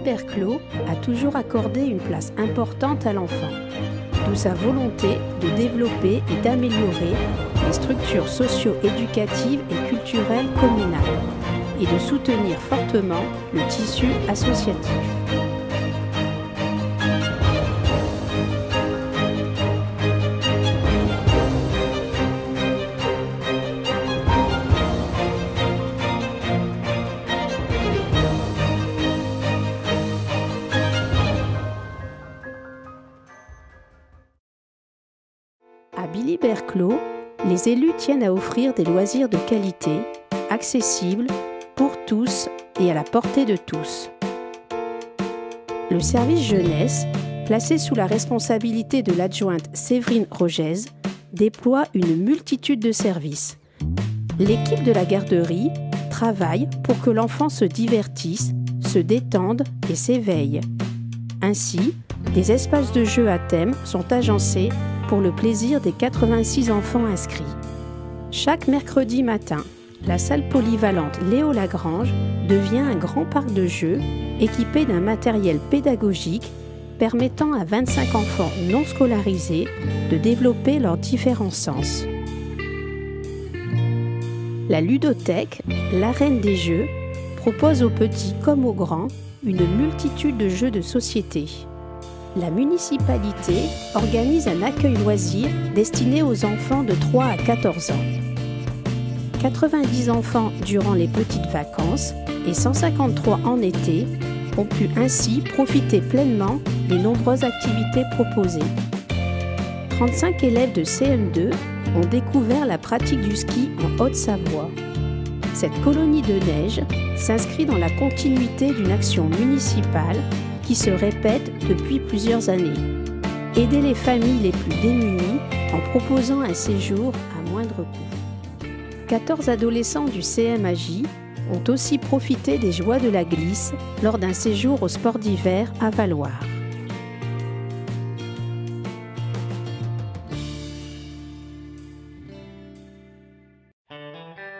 Berclos a toujours accordé une place importante à l'enfant, d'où sa volonté de développer et d'améliorer les structures socio-éducatives et culturelles communales et de soutenir fortement le tissu associatif. À Billy Berclos, les élus tiennent à offrir des loisirs de qualité, accessibles pour tous et à la portée de tous. Le service jeunesse, placé sous la responsabilité de l'adjointe Séverine Rogez, déploie une multitude de services. L'équipe de la garderie travaille pour que l'enfant se divertisse, se détende et s'éveille. Ainsi, des espaces de jeux à thème sont agencés pour le plaisir des 86 enfants inscrits. Chaque mercredi matin, la salle polyvalente Léo Lagrange devient un grand parc de jeux équipé d'un matériel pédagogique permettant à 25 enfants non scolarisés de développer leurs différents sens. La ludothèque, l'arène des jeux, propose aux petits comme aux grands une multitude de jeux de société. La municipalité organise un accueil loisir destiné aux enfants de 3 à 14 ans. 90 enfants durant les petites vacances et 153 en été ont pu ainsi profiter pleinement des nombreuses activités proposées. 35 élèves de CM2 ont découvert la pratique du ski en Haute-Savoie. Cette colonie de neige s'inscrit dans la continuité d'une action municipale qui se répète depuis plusieurs années. Aider les familles les plus démunies en proposant un séjour à moindre coût. 14 adolescents du CMAJ ont aussi profité des joies de la glisse lors d'un séjour au sport d'hiver à Valloire.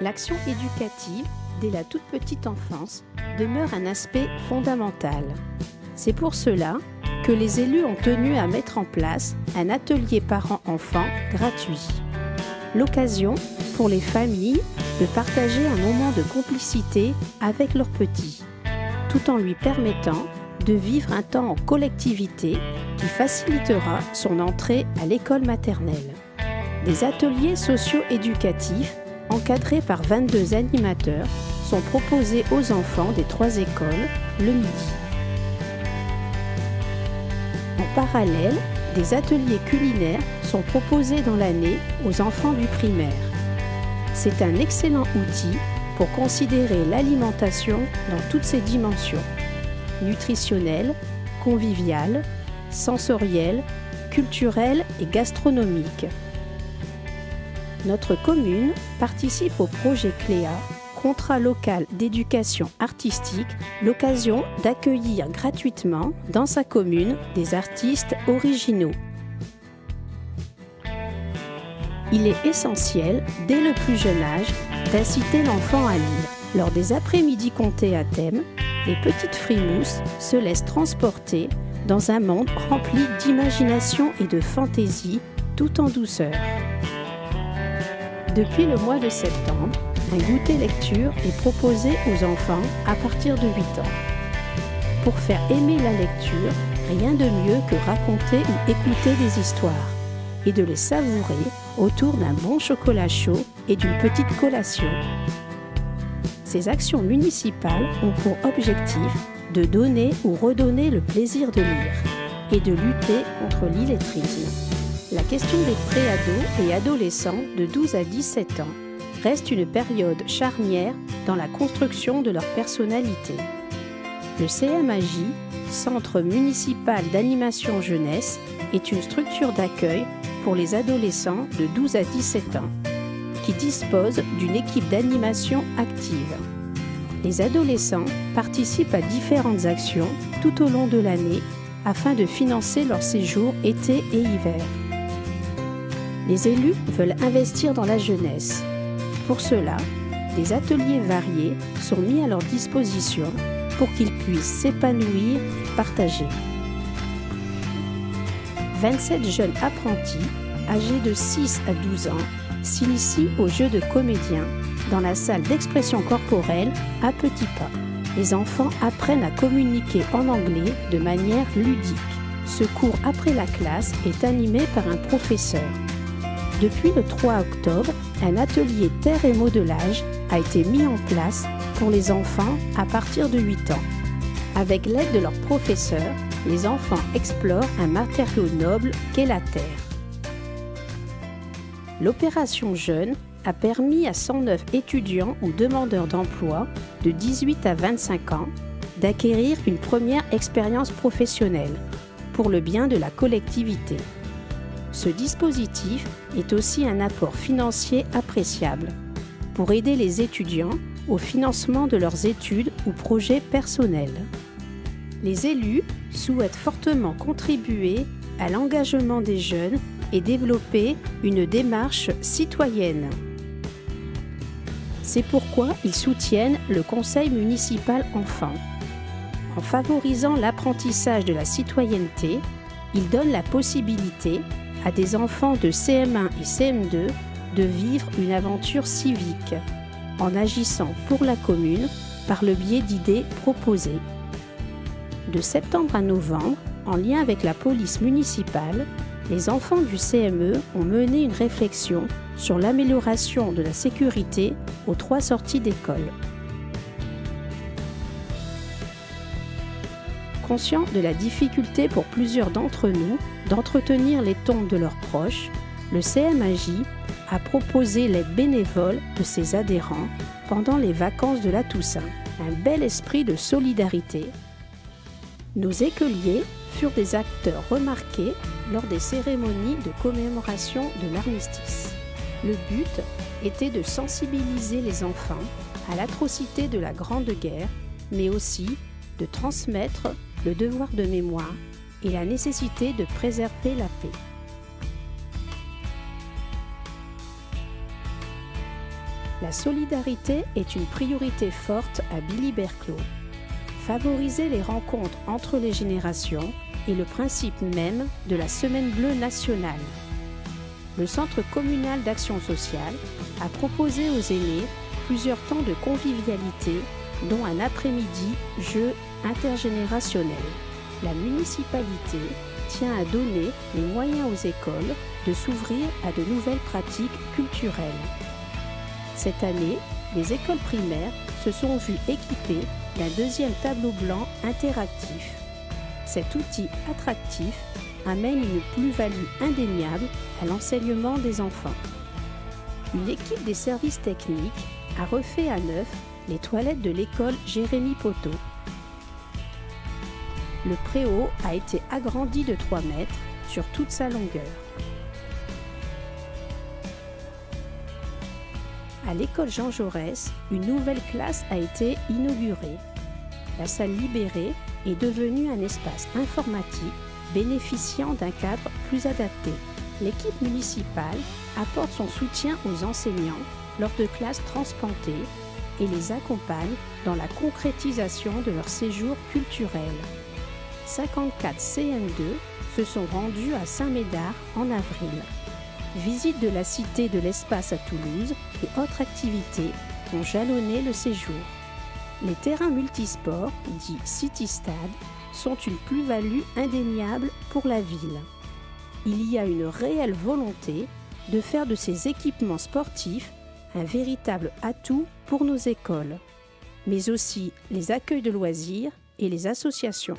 L'action éducative, dès la toute petite enfance, demeure un aspect fondamental. C'est pour cela que les élus ont tenu à mettre en place un atelier parents-enfants gratuit. L'occasion pour les familles de partager un moment de complicité avec leurs petits, tout en lui permettant de vivre un temps en collectivité qui facilitera son entrée à l'école maternelle. Des ateliers socio-éducatifs encadrés par 22 animateurs sont proposés aux enfants des 3 écoles le midi. En parallèle, des ateliers culinaires sont proposés dans l'année aux enfants du primaire. C'est un excellent outil pour considérer l'alimentation dans toutes ses dimensions, nutritionnelle, conviviale, sensorielle, culturelle et gastronomique. Notre commune participe au projet CLEA, Contrat local d'éducation artistique, l'occasion d'accueillir gratuitement dans sa commune des artistes originaux. Il est essentiel, dès le plus jeune âge, d'inciter l'enfant à lire. Lors des après-midi contés à thème, les petites frimousses se laissent transporter dans un monde rempli d'imagination et de fantaisie, tout en douceur. Depuis le mois de septembre, un goûter lecture est proposé aux enfants à partir de 8 ans. Pour faire aimer la lecture, rien de mieux que raconter ou écouter des histoires et de les savourer autour d'un bon chocolat chaud et d'une petite collation. Ces actions municipales ont pour objectif de donner ou redonner le plaisir de lire et de lutter contre l'illettrisme. La question des pré-ados et adolescents de 12 à 17 ans reste une période charnière dans la construction de leur personnalité. Le CMAJ, Centre municipal d'animation jeunesse, est une structure d'accueil pour les adolescents de 12 à 17 ans, qui dispose d'une équipe d'animation active. Les adolescents participent à différentes actions tout au long de l'année afin de financer leur séjour été et hiver. Les élus veulent investir dans la jeunesse. Pour cela, des ateliers variés sont mis à leur disposition pour qu'ils puissent s'épanouir et partager. 27 jeunes apprentis, âgés de 6 à 12 ans, s'initient au jeu de comédien dans la salle d'expression corporelle à petits pas. Les enfants apprennent à communiquer en anglais de manière ludique. Ce cours après la classe est animé par un professeur. Depuis le 3 octobre, un atelier terre et modelage a été mis en place pour les enfants à partir de 8 ans. Avec l'aide de leur professeur, les enfants explorent un matériau noble qu'est la terre. L'opération Jeunes a permis à 109 étudiants ou demandeurs d'emploi de 18 à 25 ans d'acquérir une première expérience professionnelle pour le bien de la collectivité. Ce dispositif est aussi un apport financier appréciable pour aider les étudiants au financement de leurs études ou projets personnels. Les élus souhaitent fortement contribuer à l'engagement des jeunes et développer une démarche citoyenne. C'est pourquoi ils soutiennent le Conseil municipal enfants. En favorisant l'apprentissage de la citoyenneté, ils donnent la possibilité à des enfants de CM1 et CM2 de vivre une aventure civique en agissant pour la commune par le biais d'idées proposées. De septembre à novembre, en lien avec la police municipale, les enfants du CME ont mené une réflexion sur l'amélioration de la sécurité aux 3 sorties d'école. Conscient de la difficulté pour plusieurs d'entre nous d'entretenir les tombes de leurs proches, le CMAJ a proposé l'aide bénévole de ses adhérents pendant les vacances de la Toussaint. Un bel esprit de solidarité. Nos écoliers furent des acteurs remarqués lors des cérémonies de commémoration de l'armistice. Le but était de sensibiliser les enfants à l'atrocité de la Grande Guerre, mais aussi de transmettre le devoir de mémoire et la nécessité de préserver la paix. La solidarité est une priorité forte à Billy-Berclau. Favoriser les rencontres entre les générations est le principe même de la Semaine bleue nationale. Le Centre communal d'action sociale a proposé aux aînés plusieurs temps de convivialité, dont un après-midi jeu intergénérationnel. La municipalité tient à donner les moyens aux écoles de s'ouvrir à de nouvelles pratiques culturelles. Cette année, les écoles primaires se sont vues équipées d'un 2e tableau blanc interactif. Cet outil attractif amène une plus-value indéniable à l'enseignement des enfants. Une équipe des services techniques a refait à neuf les toilettes de l'école Jérémy Poteau. Le préau a été agrandi de 3 mètres sur toute sa longueur. À l'école Jean Jaurès, une nouvelle classe a été inaugurée. La salle libérée est devenue un espace informatique bénéficiant d'un cadre plus adapté. L'équipe municipale apporte son soutien aux enseignants lors de classes transplantées et les accompagne dans la concrétisation de leur séjour culturel. 54 CM2 se sont rendus à Saint-Médard en avril. Visite de la Cité de l'Espace à Toulouse et autres activités ont jalonné le séjour. Les terrains multisports, dits City Stade, sont une plus-value indéniable pour la ville. Il y a une réelle volonté de faire de ces équipements sportifs un véritable atout pour nos écoles, mais aussi les accueils de loisirs et les associations.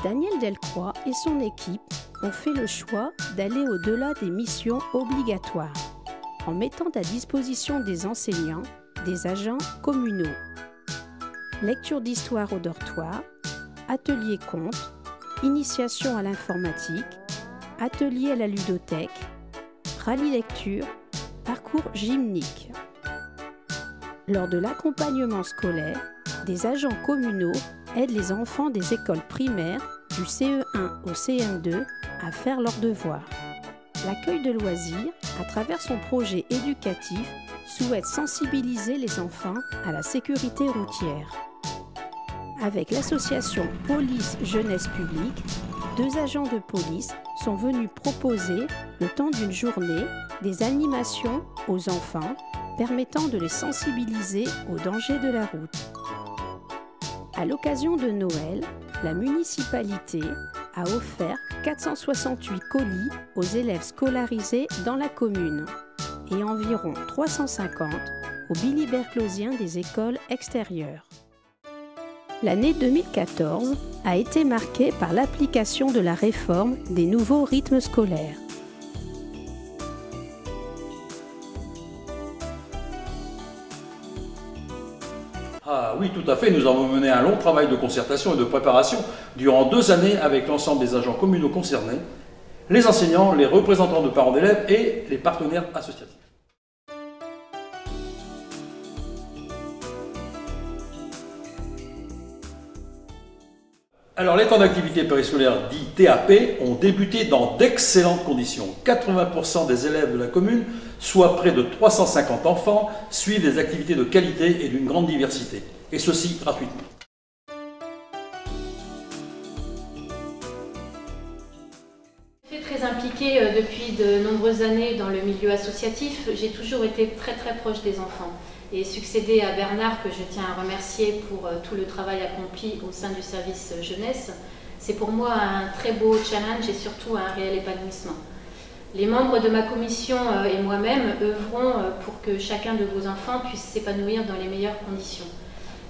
Daniel Delcroix et son équipe ont fait le choix d'aller au-delà des missions obligatoires, en mettant à disposition des enseignants des agents communaux. Lecture d'histoire au dortoir, atelier conte, initiation à l'informatique, atelier à la ludothèque, rallye lecture, parcours gymnique. Lors de l'accompagnement scolaire, des agents communaux aident les enfants des écoles primaires du CE1 au CM2 à faire leurs devoirs. L'accueil de loisirs, à travers son projet éducatif, souhaite sensibiliser les enfants à la sécurité routière. Avec l'association Police Jeunesse Publique, 2 agents de police sont venus proposer, le temps d'une journée, des animations aux enfants permettant de les sensibiliser aux dangers de la route. À l'occasion de Noël, la municipalité a offert 468 colis aux élèves scolarisés dans la commune et environ 350 aux biliberclosiens des écoles extérieures. L'année 2014 a été marquée par l'application de la réforme des nouveaux rythmes scolaires. Ah oui, tout à fait. Nous avons mené un long travail de concertation et de préparation durant 2 années avec l'ensemble des agents communaux concernés, les enseignants, les représentants de parents d'élèves et les partenaires associatifs. Alors, les temps d'activité périscolaire dits TAP ont débuté dans d'excellentes conditions. 80% des élèves de la commune, soit près de 350 enfants, suivent des activités de qualité et d'une grande diversité, et ceci gratuitement. Je suis très impliquée depuis de nombreuses années dans le milieu associatif. J'ai toujours été très proche des enfants. Et succéder à Bernard, que je tiens à remercier pour tout le travail accompli au sein du service jeunesse, c'est pour moi un très beau challenge et surtout un réel épanouissement. Les membres de ma commission et moi-même œuvrons pour que chacun de vos enfants puisse s'épanouir dans les meilleures conditions.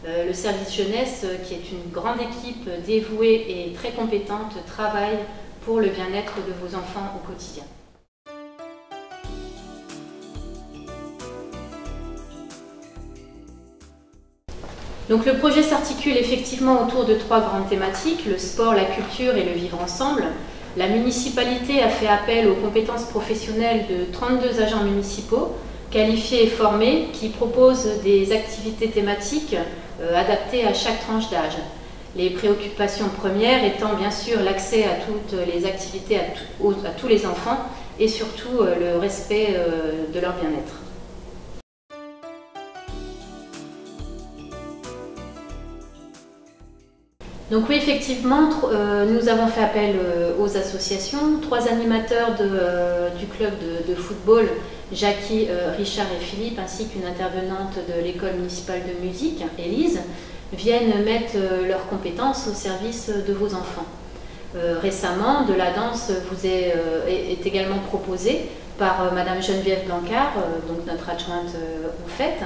Le service jeunesse, qui est une grande équipe dévouée et très compétente, travaille pour le bien-être de vos enfants au quotidien. Donc le projet s'articule effectivement autour de 3 grandes thématiques, le sport, la culture et le vivre ensemble. La municipalité a fait appel aux compétences professionnelles de 32 agents municipaux, qualifiés et formés, qui proposent des activités thématiques adaptées à chaque tranche d'âge. Les préoccupations premières étant bien sûr l'accès à toutes les activités à tous les enfants et surtout le respect de leur bien-être. Donc oui, effectivement, nous avons fait appel aux associations, 3 animateurs du club de football, Jackie, Richard et Philippe, ainsi qu'une intervenante de l'école municipale de musique, Élise, viennent mettre leurs compétences au service de vos enfants. Récemment, de la danse vous est également proposée par Madame Geneviève Blancard, donc notre adjointe aux fêtes.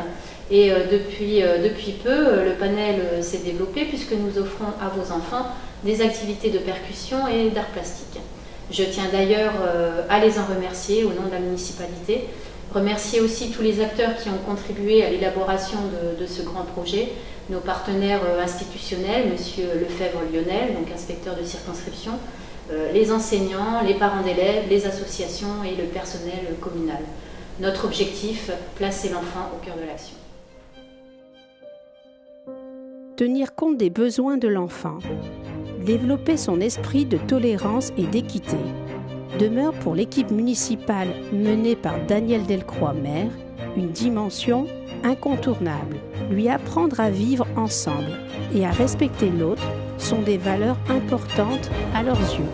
Et depuis peu, le panel s'est développé puisque nous offrons à vos enfants des activités de percussion et d'art plastique. Je tiens d'ailleurs à les en remercier au nom de la municipalité. Remercier aussi tous les acteurs qui ont contribué à l'élaboration de ce grand projet, nos partenaires institutionnels, Monsieur Lefebvre-Lionel, donc inspecteur de circonscription, les enseignants, les parents d'élèves, les associations et le personnel communal. Notre objectif, placer l'enfant au cœur de l'action. Tenir compte des besoins de l'enfant, développer son esprit de tolérance et d'équité, demeure pour l'équipe municipale menée par Daniel Delcroix, maire, une dimension incontournable. Lui apprendre à vivre ensemble et à respecter l'autre sont des valeurs importantes à leurs yeux.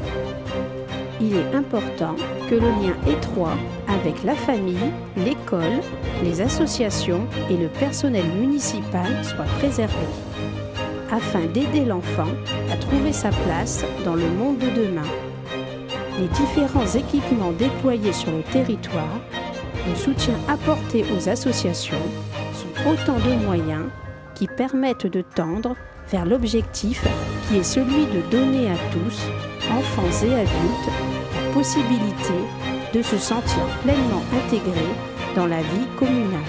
Il est important que le lien étroit avec la famille, l'école, les associations et le personnel municipal soit préservé, afin d'aider l'enfant à trouver sa place dans le monde de demain. Les différents équipements déployés sur le territoire, le soutien apporté aux associations sont autant de moyens qui permettent de tendre vers l'objectif qui est celui de donner à tous, enfants et adultes, la possibilité de se sentir pleinement intégrés dans la vie communale.